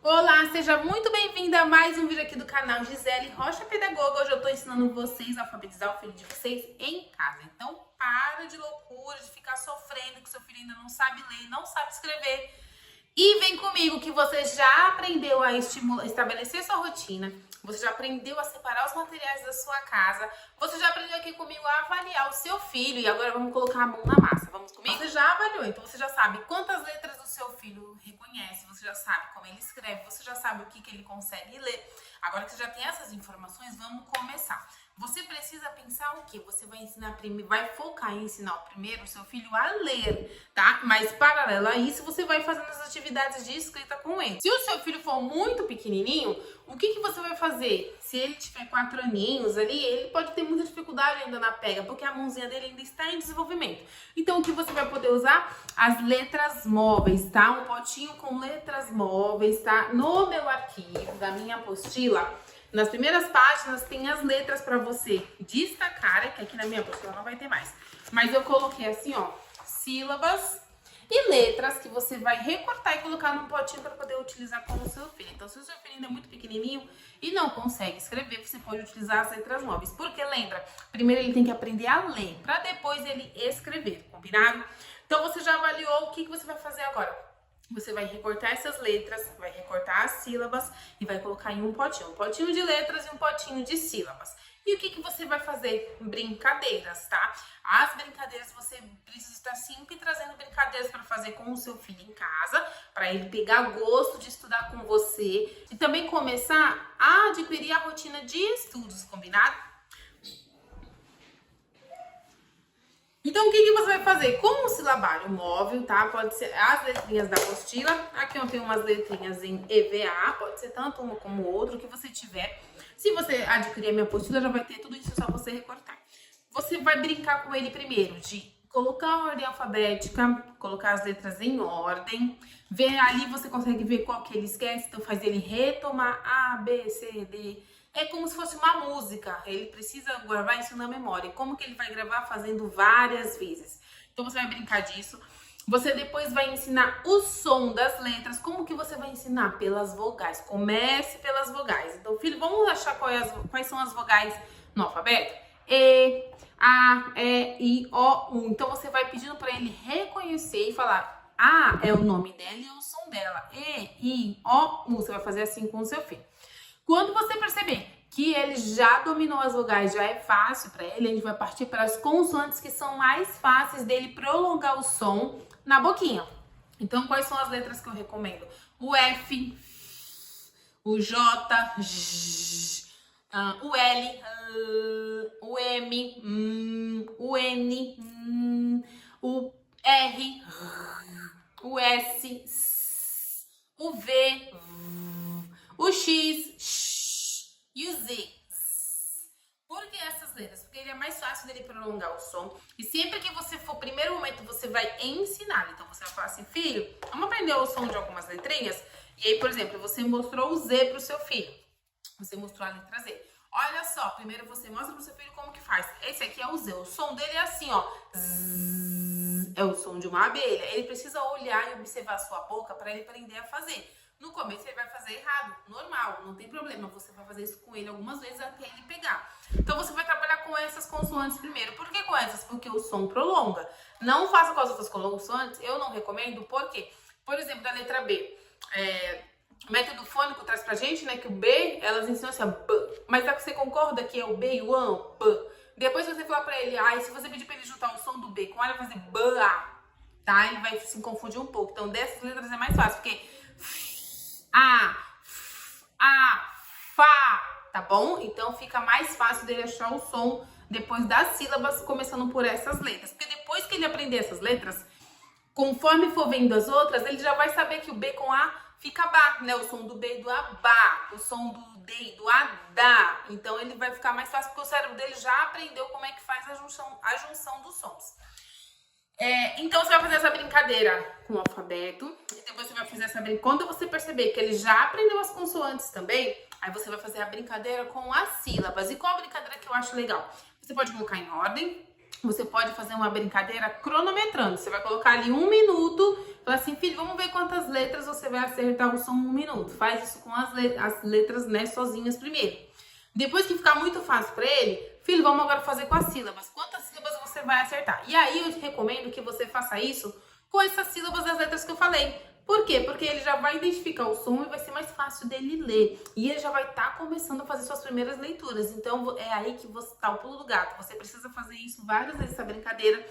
Olá, seja muito bem-vinda a mais um vídeo aqui do canal Gisele Rocha Pedagoga. Hoje eu tô ensinando vocês a alfabetizar o filho de vocês em casa. Então, para de loucura, de ficar sofrendo que seu filho ainda não sabe ler, não sabe escrever. E vem comigo que você já aprendeu a estabelecer sua rotina, você já aprendeu a separar os materiais da sua casa, você já aprendeu aqui comigo a avaliar o seu filho e agora vamos colocar a mão na massa. Vamos comigo? Você já avaliou, então você já sabe quantas letras o seu filho reconhece, você já sabe como ele escreve, você já sabe o que ele consegue ler. Agora que você já tem essas informações, vamos começar. Você precisa pensar o quê? Você vai ensinar primeiro, vai focar em ensinar primeiro o seu filho a ler, tá? Mas paralelo a isso, você vai fazendo as atividades de escrita com ele. Se o seu filho for muito pequenininho, o que você vai fazer? Se ele tiver 4 aninhos ali, ele pode ter muita dificuldade ainda na pega, porque a mãozinha dele ainda está em desenvolvimento. Então, o que você vai poder usar? As letras móveis, tá? Um potinho com letras móveis, tá? No meu arquivo, da minha apostila, nas primeiras páginas tem as letras para você destacar, que aqui na minha apostila não vai ter mais. Mas eu coloquei assim, ó, sílabas e letras que você vai recortar e colocar num potinho para poder utilizar com o seu filho. Então, se o seu filho ainda é muito pequenininho e não consegue escrever, você pode utilizar as letras móveis. Porque lembra, primeiro ele tem que aprender a ler, para depois ele escrever, combinado? Então, você já avaliou o que você vai fazer agora? Você vai recortar essas letras, vai recortar as sílabas e vai colocar em um potinho de letras e um potinho de sílabas. E o que você vai fazer? Brincadeiras, tá? As brincadeiras, você precisa estar sempre trazendo brincadeiras para fazer com o seu filho em casa, para ele pegar gosto de estudar com você e também começar a adquirir a rotina de estudos, combinado? Então, o que você vai fazer? Com o silabário móvel, tá? Pode ser as letrinhas da apostila. Aqui eu tenho umas letrinhas em EVA, pode ser tanto uma como outra, o que você tiver. Se você adquirir a minha apostila, já vai ter tudo isso, é só você recortar. Você vai brincar com ele primeiro de colocar a ordem alfabética, colocar as letras em ordem. Ver ali, você consegue ver qual que ele esquece, então faz ele retomar A, B, C, D. É como se fosse uma música, ele precisa gravar isso na memória. Como que ele vai gravar? Fazendo várias vezes. Então você vai brincar disso. Você depois vai ensinar o som das letras. Como que você vai ensinar? Pelas vogais. Comece pelas vogais. Então, filho, vamos achar quais são as vogais no alfabeto? E, A, E, I, O, U. Então você vai pedindo para ele reconhecer e falar: A é o nome dela e o som dela. E, I, O, U. Você vai fazer assim com o seu filho. Quando você perceber que ele já dominou as vogais, já é fácil para ele, a gente vai partir para as consoantes que são mais fáceis dele prolongar o som na boquinha. Então, quais são as letras que eu recomendo? O F, o J, J, o L, o M, o N, o R, o S, o V, o X, e o Z. Por que essas letras? Porque ele é mais fácil dele prolongar o som. E sempre que você for, primeiro momento, você vai ensinar. Então, você vai falar assim: filho, vamos aprender o som de algumas letrinhas? E aí, por exemplo, você mostrou o Z pro seu filho. Você mostrou a letra Z. Olha só, primeiro você mostra pro seu filho como que faz. Esse aqui é o Z. O som dele é assim, ó. Zzz, é o som de uma abelha. Ele precisa olhar e observar a sua boca para ele aprender a fazer. No começo ele vai fazer errado, normal, não tem problema. Você vai fazer isso com ele algumas vezes até ele pegar. Então você vai trabalhar com essas consoantes primeiro. Por que com essas? Porque o som prolonga. Não faça com as outras consoantes, eu não recomendo. Por quê? Por exemplo, da letra B. O método fônico traz pra gente, né, que o B, elas ensinam assim, ó, B. Mas você concorda que é o B e o A, B? Depois você falar pra ele, e se você pedir pra ele juntar o som do B com A, ele vai fazer B, A, tá? Ele vai se confundir um pouco. Então, dessas letras é mais fácil, porque A, Fá, tá bom? Então fica mais fácil dele achar o som depois das sílabas, começando por essas letras. Porque depois que ele aprender essas letras, conforme for vendo as outras, ele já vai saber que o B com A fica Bá, né? O som do B e do A, Bá. O som do D e do A, Dá. Então ele vai ficar mais fácil, porque o cérebro dele já aprendeu como é que faz a junção dos sons. Então você vai fazer essa brincadeira com o alfabeto, e depois você vai fazer essa brincadeira. Quando você perceber que ele já aprendeu as consoantes também, aí você vai fazer a brincadeira com as sílabas. E qual a brincadeira que eu acho legal? Você pode colocar em ordem, você pode fazer uma brincadeira cronometrando. Você vai colocar ali 1 minuto, fala assim, filho, vamos ver quantas letras você vai acertar o som em 1 minuto. Faz isso com as letras, né, sozinhas primeiro. Depois que ficar muito fácil para ele, filho, vamos agora fazer com as sílabas. Quantas sílabas você vai acertar? E aí eu te recomendo que você faça isso com essas sílabas das letras que eu falei. Por quê? Porque ele já vai identificar o som e vai ser mais fácil dele ler. E ele já vai estar começando a fazer suas primeiras leituras. Então é aí que você tá o pulo do gato. Você precisa fazer isso várias vezes, essa brincadeira.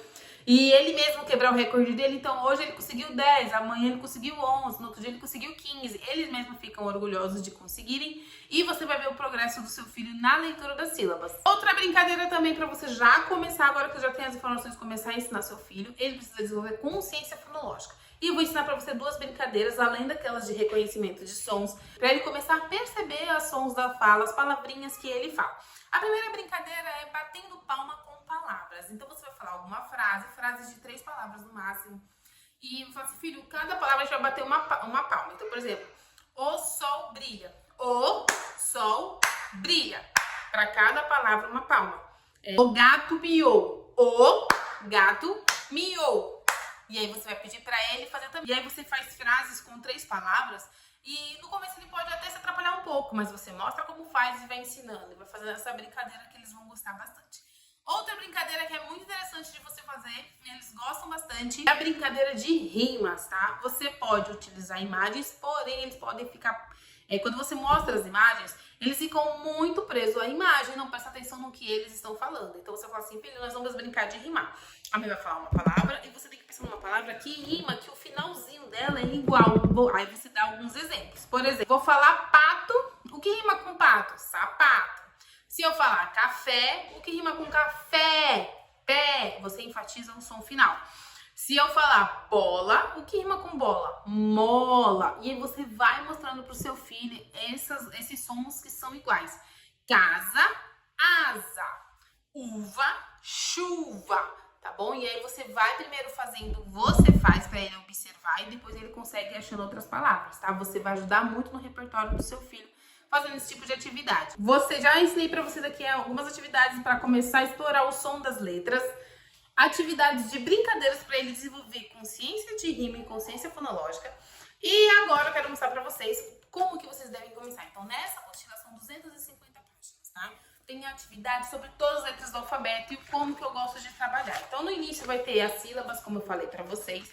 E ele mesmo quebrar o recorde dele. Então hoje ele conseguiu 10, amanhã ele conseguiu 11, no outro dia ele conseguiu 15. Eles mesmos ficam orgulhosos de conseguirem. E você vai ver o progresso do seu filho na leitura das sílabas. Outra brincadeira também para você já começar, agora que já tem as informações, começar a ensinar seu filho. Ele precisa desenvolver consciência fonológica. E eu vou ensinar para você 2 brincadeiras, além daquelas de reconhecimento de sons, para ele começar a perceber os sons da fala, as palavrinhas que ele fala. A primeira brincadeira é batendo palma com palavras. Então você vai falar alguma frase, frases de 3 palavras no máximo. E eu falo assim, filho, cada palavra a gente vai bater uma palma. Então, por exemplo, o sol brilha. O sol brilha. Para cada palavra, uma palma. O gato miou. O gato miou. E aí você vai pedir pra ele fazer também. E aí você faz frases com 3 palavras. E no começo ele pode até se atrapalhar um pouco, mas você mostra como faz e vai ensinando. E vai fazendo essa brincadeira que eles vão gostar bastante. Outra brincadeira que é muito interessante de você fazer, eles gostam bastante, é a brincadeira de rimas, tá? Você pode utilizar imagens, porém eles podem ficar... quando você mostra as imagens, eles ficam muito presos à imagem, não presta atenção no que eles estão falando. Então você fala assim, filho, nós vamos brincar de rimar. A mãe vai falar uma palavra e você tem que pensar numa palavra que rima, que o finalzinho dela é igual. Aí você dá alguns exemplos. Por exemplo, vou falar pato, o que rima com pato? Sapato. Se eu falar café, o que rima com café? Pé. Você enfatiza o som final. Se eu falar bola, o que rima com bola? Mola. E aí você vai mostrando pro seu filho esses sons que são iguais. Casa, asa. Uva, chuva. Tá bom? E aí você vai primeiro fazendo, você faz pra ele observar e depois ele consegue achando outras palavras, tá? Você vai ajudar muito no repertório do seu filho fazendo esse tipo de atividade. Já ensinei pra vocês aqui algumas atividades para começar a explorar o som das letras. Atividades de brincadeiras para ele desenvolver consciência de rima e consciência fonológica. E agora eu quero mostrar para vocês como que vocês devem começar. Então, nessa apostila são 250 páginas, tá? Tem atividades sobre todas as letras do alfabeto e como que eu gosto de trabalhar. Então, no início vai ter as sílabas, como eu falei para vocês.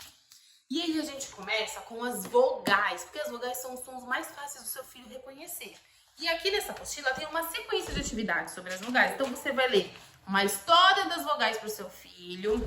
E aí a gente começa com as vogais, porque as vogais são os sons mais fáceis do seu filho reconhecer. E aqui nessa apostila tem uma sequência de atividades sobre as vogais. Então, você vai ler uma história das vogais para o seu filho.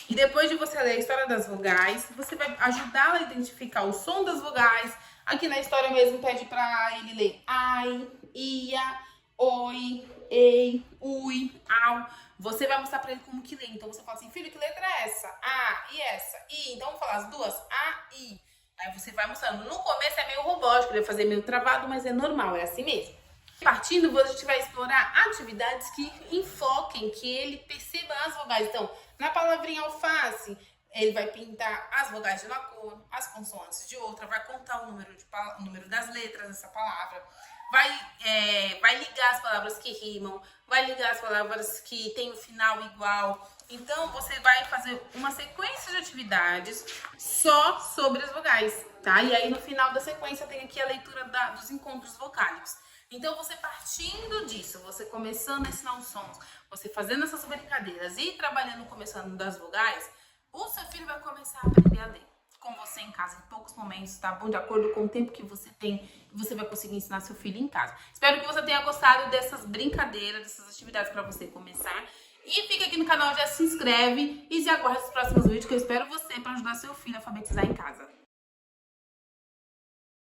E depois de você ler a história das vogais, você vai ajudá-lo a identificar o som das vogais. Aqui na história mesmo pede para ele ler ai, ia, oi, ei, ui, au. Você vai mostrar para ele como que lê. Então você fala assim, filho, que letra é essa? A, e essa? I. Então vamos falar as duas? A, I. Aí você vai mostrando. No começo é meio robótico, ele vai fazer meio travado, mas é normal, é assim mesmo. Partindo, a gente vai explorar atividades que enfoquem, que ele perceba as vogais. Então, na palavrinha alface, ele vai pintar as vogais de uma cor, as consoantes de outra, vai contar o número das letras dessa palavra, vai ligar as palavras que rimam, vai ligar as palavras que têm o final igual. Então, você vai fazer uma sequência de atividades só sobre as vogais, tá? E aí, no final da sequência, tem aqui a leitura dos encontros vocálicos. Então, você partindo disso, você começando a ensinar os sons, você fazendo essas brincadeiras e trabalhando, começando das vogais, o seu filho vai começar a aprender a ler com você em casa, em poucos momentos, tá bom? De acordo com o tempo que você tem, você vai conseguir ensinar seu filho em casa. Espero que você tenha gostado dessas brincadeiras, dessas atividades para você começar. E fica aqui no canal, já se inscreve e se aguarda os próximos vídeos que eu espero você para ajudar seu filho a alfabetizar em casa.